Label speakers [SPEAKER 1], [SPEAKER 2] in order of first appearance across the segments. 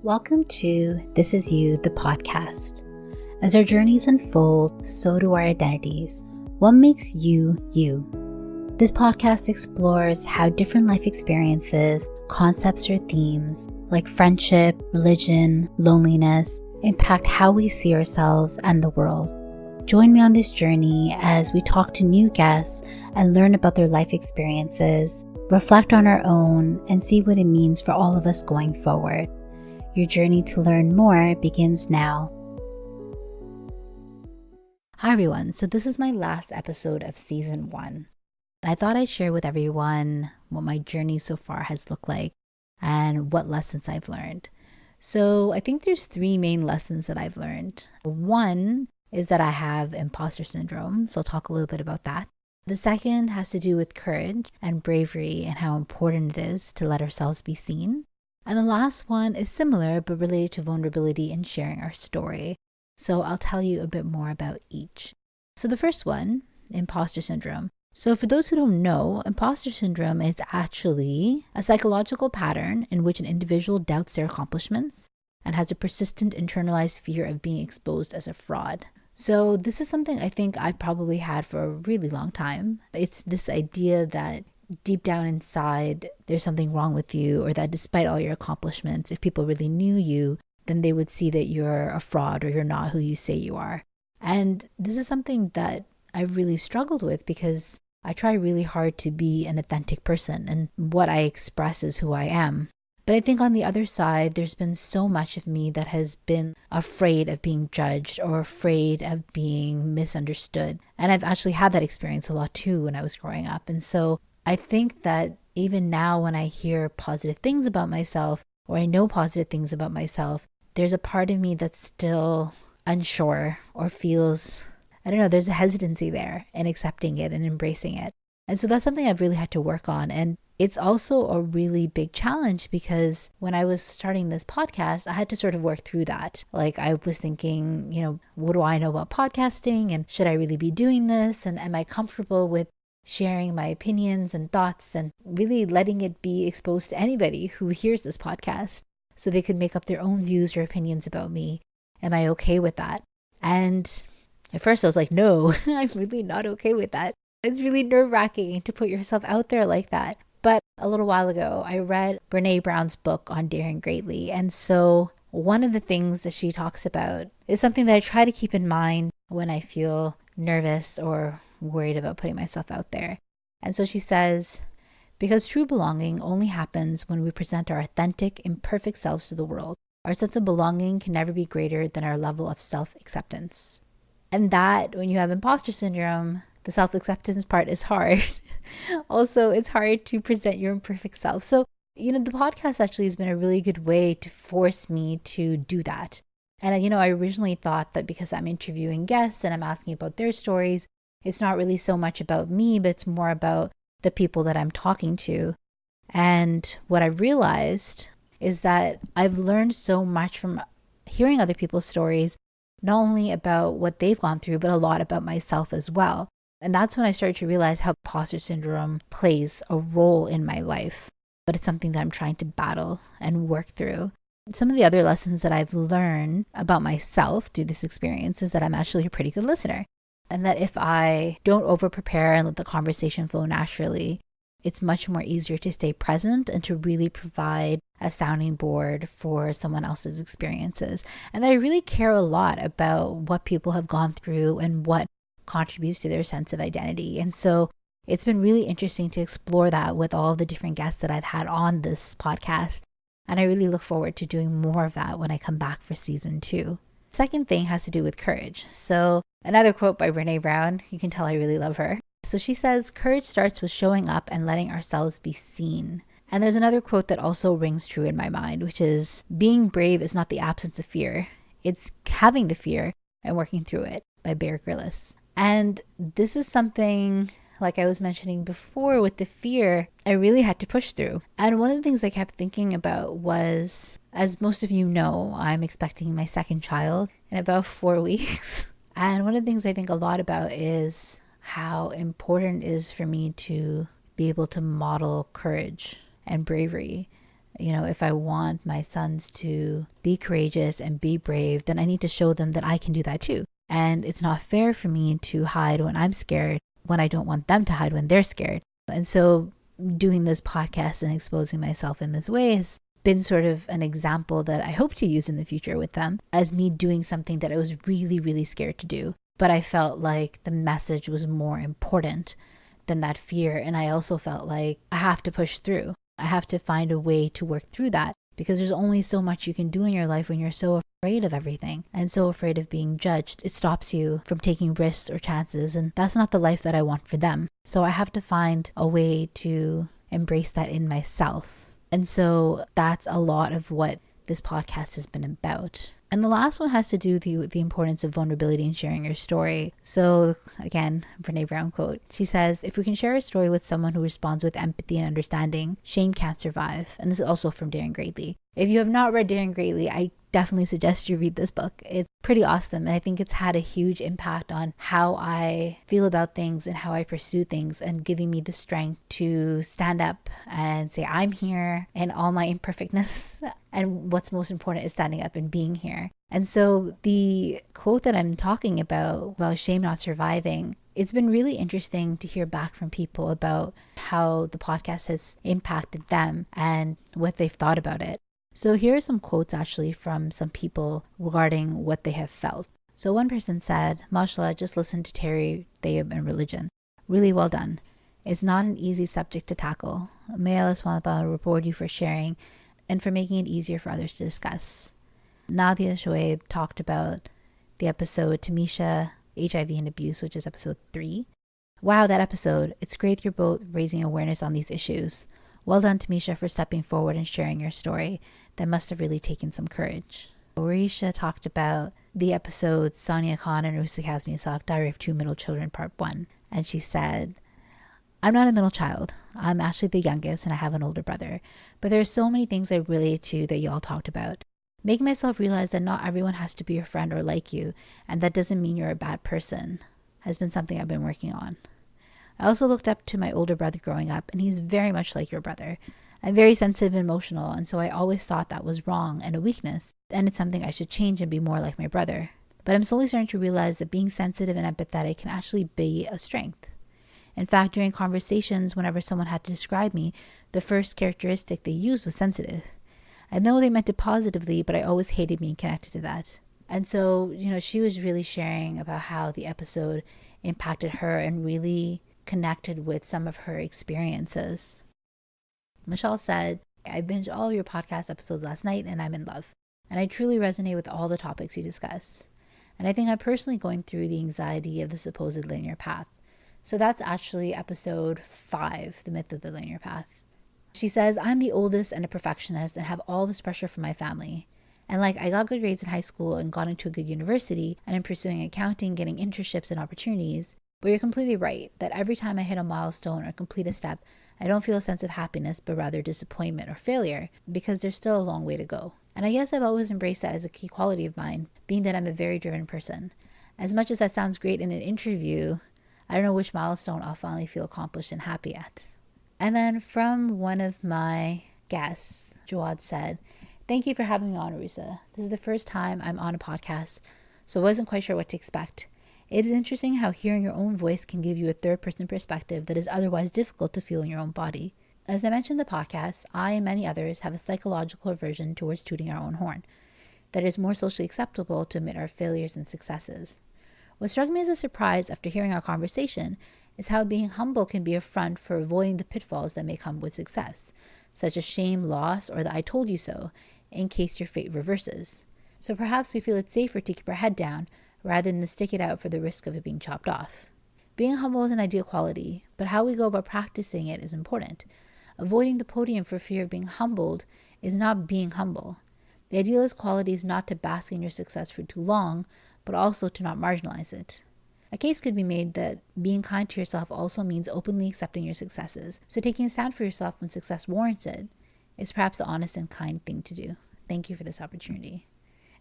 [SPEAKER 1] Welcome to This Is You, the podcast. As our journeys unfold, so do our identities. What makes you, you? This podcast explores how different life experiences, concepts, or themes like friendship, religion, loneliness impact how we see ourselves and the world. Join me on this journey as we talk to new guests and learn about their life experiences, reflect on our own, and see what it means for all of us going forward. Your journey to learn more begins now. Hi everyone, so this is my last episode of season 1. And I thought I'd share with everyone what my journey so far has looked like and what lessons I've learned. So I think there's 3 main lessons that I've learned. One is that I have imposter syndrome, so I'll talk a little bit about that. The second has to do with courage and bravery and how important it is to let ourselves be seen. And the last one is similar but related to vulnerability and sharing our story. So I'll tell you a bit more about each. So the first one, imposter syndrome. So for those who don't know, imposter syndrome is actually a psychological pattern in which an individual doubts their accomplishments and has a persistent internalized fear of being exposed as a fraud. So this is something I think I've probably had for a really long time. It's this idea that deep down inside, there's something wrong with you, or that despite all your accomplishments, if people really knew you, then they would see that you're a fraud or you're not who you say you are. And this is something that I've really struggled with because I try really hard to be an authentic person and what I express is who I am. But I think on the other side, there's been so much of me that has been afraid of being judged or afraid of being misunderstood. And I've actually had that experience a lot too when I was growing up. And so I think that even now when I hear positive things about myself or I know positive things about myself, there's a part of me that's still unsure or feels, I don't know, there's a hesitancy there in accepting it and embracing it. And so that's something I've really had to work on. And it's also a really big challenge because when I was starting this podcast, I had to sort of work through that. Like I was thinking, what do I know about podcasting? And should I really be doing this? And am I comfortable with sharing my opinions and thoughts and really letting it be exposed to anybody who hears this podcast so they could make up their own views or opinions about me? Am I okay with that? And at first I was like, no, I'm really not okay with that. It's really nerve-wracking to put yourself out there like that. But a little while ago, I read Brene Brown's book on Daring Greatly. And so one of the things that she talks about is something that I try to keep in mind when I feel nervous or worried about putting myself out there. And so she says, because true belonging only happens when we present our authentic, imperfect selves to the world. Our sense of belonging can never be greater than our level of self-acceptance. And that, when you have imposter syndrome, the self-acceptance part is hard. Also, it's hard to present your imperfect self. So, the podcast actually has been a really good way to force me to do that. And, I originally thought that because I'm interviewing guests and I'm asking about their stories, it's not really so much about me, but it's more about the people that I'm talking to. And what I realized is that I've learned so much from hearing other people's stories, not only about what they've gone through, but a lot about myself as well. And that's when I started to realize how imposter syndrome plays a role in my life. But it's something that I'm trying to battle and work through. Some of the other lessons that I've learned about myself through this experience is that I'm actually a pretty good listener. And that if I don't over-prepare and let the conversation flow naturally, it's much more easier to stay present and to really provide a sounding board for someone else's experiences. And that I really care a lot about what people have gone through and what contributes to their sense of identity. And so it's been really interesting to explore that with all the different guests that I've had on this podcast. And I really look forward to doing more of that when I come back for season 2. Second thing has to do with courage. So another quote by Brene Brown, you can tell I really love her. So she says, courage starts with showing up and letting ourselves be seen. And there's another quote that also rings true in my mind, which is, being brave is not the absence of fear. It's having the fear and working through it, by Bear Grylls. And this is something, like I was mentioning before with the fear, I really had to push through. And one of the things I kept thinking about was, as most of you know, I'm expecting my second child in about 4 weeks. And one of the things I think a lot about is how important it is for me to be able to model courage and bravery If I want my sons to be courageous and be brave, then I need to show them that I can do that too. And it's not fair for me to hide when I'm scared, when I don't want them to hide when they're scared. And so doing this podcast and exposing myself in this way has been sort of an example that I hope to use in the future with them as me doing something that I was really, really scared to do. But I felt like the message was more important than that fear. And I also felt like I have to push through. I have to find a way to work through that, because there's only so much you can do in your life when you're so afraid of everything and so afraid of being judged. It stops you from taking risks or chances, and that's not the life that I want for them. So I have to find a way to embrace that in myself. And so that's a lot of what this podcast has been about. And the last one has to do with the importance of vulnerability and sharing your story. So again, Brene Brown quote, she says, if we can share a story with someone who responds with empathy and understanding, shame can't survive. And this is also from Daring Greatly. If you have not read Daring Greatly, I definitely suggest you read this book. It's pretty awesome. And I think it's had a huge impact on how I feel about things and how I pursue things, and giving me the strength to stand up and say, I'm here in all my imperfectness. And what's most important is standing up and being here. And so the quote that I'm talking about shame not surviving, it's been really interesting to hear back from people about how the podcast has impacted them and what they've thought about it. So here are some quotes actually from some people regarding what they have felt. So one person said, "Mashallah, just listen to Terry, Thayib, and religion. Really well done. It's not an easy subject to tackle. May Allah subhanahu wa ta'ala reward you for sharing and for making it easier for others to discuss." Nadia Shoaib talked about the episode Tamisha, HIV and Abuse, which is episode 3. Wow, that episode. It's great you're both raising awareness on these issues. Well done, Tamisha, for stepping forward and sharing your story. That must have really taken some courage. Auroosa talked about the episode Sonia Khan and Auroosa Kazmi-Ishaq, Diary of Two Middle Children, Part 1. And she said, I'm not a middle child. I'm actually the youngest and I have an older brother. But there are so many things I relate to that y'all talked about. Making myself realize that not everyone has to be your friend or like you, and that doesn't mean you're a bad person, has been something I've been working on. I also looked up to my older brother growing up, and he's very much like your brother. I'm very sensitive and emotional, and so I always thought that was wrong and a weakness, and it's something I should change and be more like my brother. But I'm slowly starting to realize that being sensitive and empathetic can actually be a strength. In fact, during conversations, whenever someone had to describe me, the first characteristic they used was sensitive. I know they meant it positively, but I always hated being connected to that. And so, she was really sharing about how the episode impacted her and really connected with some of her experiences. Michelle said, I binged all of your podcast episodes last night and I'm in love. And I truly resonate with all the topics you discuss. And I think I'm personally going through the anxiety of the supposed linear path. So that's actually episode 5, The Myth of the Linear Path. She says, I'm the oldest and a perfectionist and have all this pressure from my family. And I got good grades in high school and got into a good university and I'm pursuing accounting, getting internships and opportunities. But you're completely right that every time I hit a milestone or complete a step, I don't feel a sense of happiness, but rather disappointment or failure, because there's still a long way to go. And I guess I've always embraced that as a key quality of mine, being that I'm a very driven person. As much as that sounds great in an interview, I don't know which milestone I'll finally feel accomplished and happy at. And then from one of my guests, Jawad said, thank you for having me on, Auroosa. This is the first time I'm on a podcast, so I wasn't quite sure what to expect. It is interesting how hearing your own voice can give you a third-person perspective that is otherwise difficult to feel in your own body. As I mentioned in the podcast, I and many others have a psychological aversion towards tooting our own horn, that it is more socially acceptable to admit our failures and successes. What struck me as a surprise after hearing our conversation is how being humble can be a front for avoiding the pitfalls that may come with success, such as shame, loss, or the I told you so, in case your fate reverses. So perhaps we feel it's safer to keep our head down rather than to stick it out for the risk of it being chopped off. Being humble is an ideal quality, but how we go about practicing it is important. Avoiding the podium for fear of being humbled is not being humble. The idealist quality is not to bask in your success for too long, but also to not marginalize it. A case could be made that being kind to yourself also means openly accepting your successes, so taking a stand for yourself when success warrants it is perhaps the honest and kind thing to do. Thank you for this opportunity.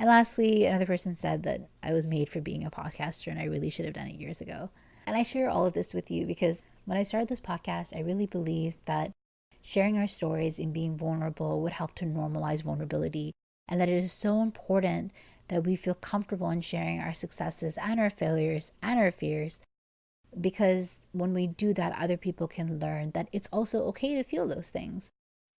[SPEAKER 1] And lastly, another person said that I was made for being a podcaster and I really should have done it years ago. And I share all of this with you because when I started this podcast, I really believed that sharing our stories and being vulnerable would help to normalize vulnerability, and that it is so important that we feel comfortable in sharing our successes and our failures and our fears, because when we do that, other people can learn that it's also okay to feel those things.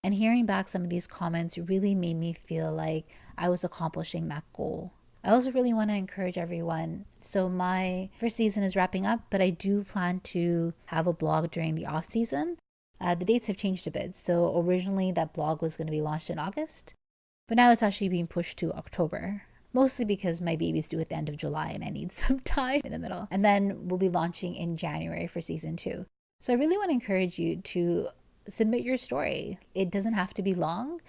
[SPEAKER 1] And hearing back some of these comments really made me feel like I was accomplishing that goal. I also really want to encourage everyone. So my first season is wrapping up, but I do plan to have a blog during the off season. The dates have changed a bit. So originally that blog was going to be launched in August, but now it's actually being pushed to October. Mostly because my baby's due at the end of July and I need some time in the middle. And then we'll be launching in January for season 2. So I really want to encourage you to submit your story. It doesn't have to be long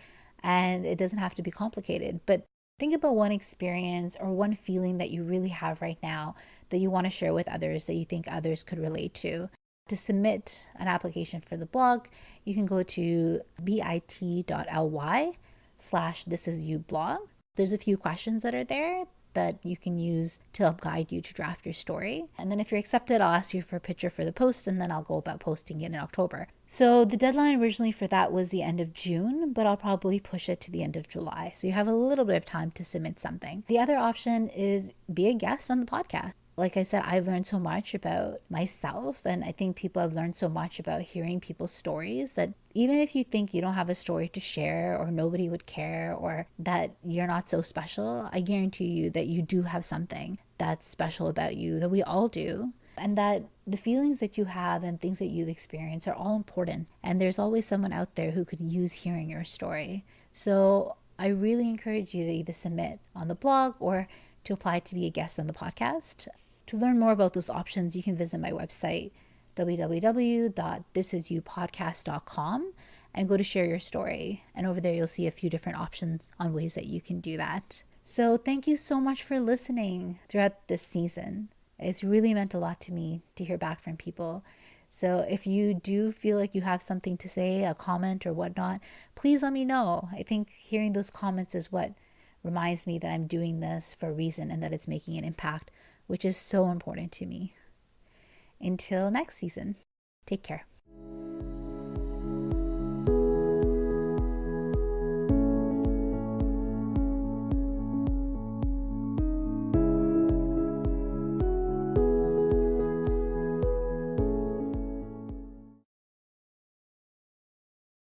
[SPEAKER 1] and it doesn't have to be complicated, but think about one experience or one feeling that you really have right now that you want to share with others, that you think others could relate to. To submit an application for the blog, you can go to bit.ly/thisisyoublog. There's a few questions that are there that you can use to help guide you to draft your story. And then if you're accepted, I'll ask you for a picture for the post, and then I'll go about posting it in October. So the deadline originally for that was the end of June, but I'll probably push it to the end of July. So you have a little bit of time to submit something. The other option is be a guest on the podcast. Like I said, I've learned so much about myself, and I think people have learned so much about hearing people's stories that even if you think you don't have a story to share or nobody would care or that you're not so special, I guarantee you that you do have something that's special about you, that we all do, and that the feelings that you have and things that you've experienced are all important. And there's always someone out there who could use hearing your story. So I really encourage you to either submit on the blog or to apply to be a guest on the podcast. To learn more about those options, you can visit my website, www.thisisyouPodcast.com, and go to share your story. And over there, you'll see a few different options on ways that you can do that. So thank you so much for listening throughout this season. It's really meant a lot to me to hear back from people. So if you do feel like you have something to say, a comment or whatnot, please let me know. I think hearing those comments is what reminds me that I'm doing this for a reason and that it's making an impact, which is so important to me. Until next season, take care.